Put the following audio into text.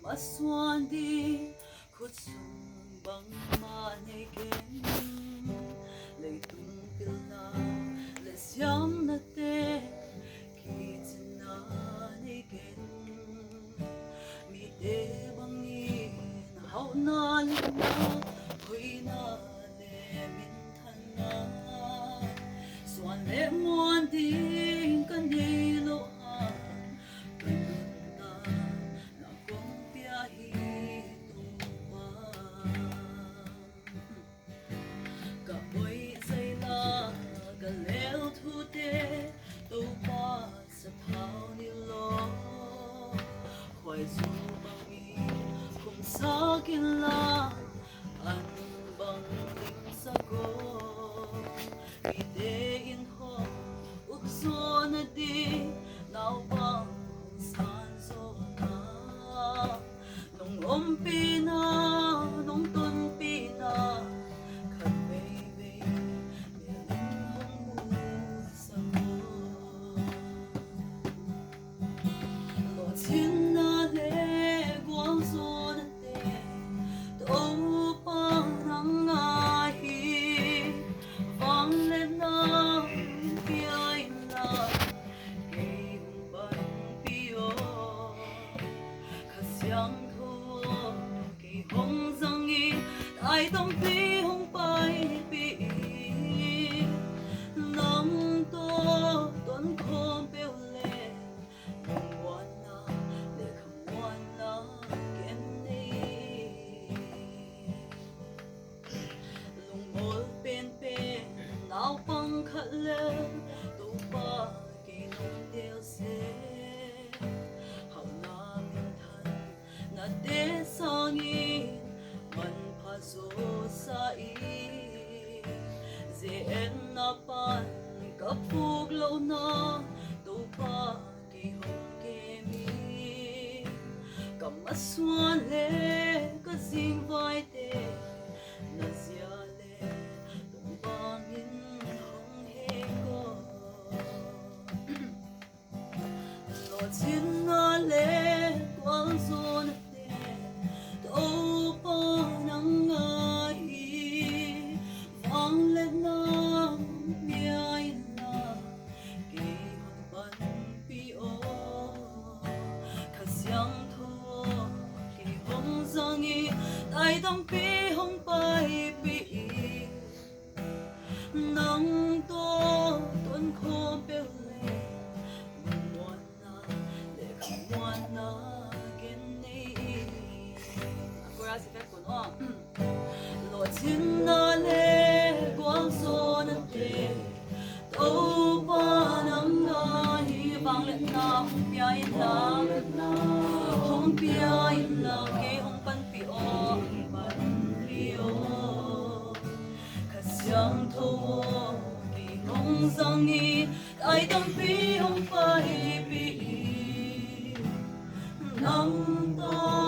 Maswan di kutsung bang manigin Lay tungkil na lesyam na te Kitinanigin Mi te bangin hao na lina Huy na le mintan na Swan le muan din kanilo sa thao ni lo khoai zu bang i kung sa kin la an bang ling sa go mi te in ho uk zo na di nao bang san zo na nong om pi na nong ton pi na khat baby Tin na le guang zo na te to pa nang ai vang le na pi na ke hung ban pio ka siang tho ke hong zang i ai tong pi hong pai pi nang to ton khom pe le Nao pang khát lên tu ba kỳ nông đeo xe hậu na minh thân na đế sang in man pha zo sa i dễ en na pan cấp phúc lâu na tu ba kỳ hồng kê mi cầm mắt xuân lê có dinh vai tê na zia lê tu ba in Tin na le quang zo na te to pa nang ai vang le na mi ai na ke hon ban pi o ka siang tho ke hong zang i tai dong pi hong pai pi nang to ton khom pe si phép của nó lộ tin na le quang zo na te to pa nang na hi vang le na hong pia in la ke hong pan pi o ka siang tho ke hong zang i ai tong pi hong pai pi nang to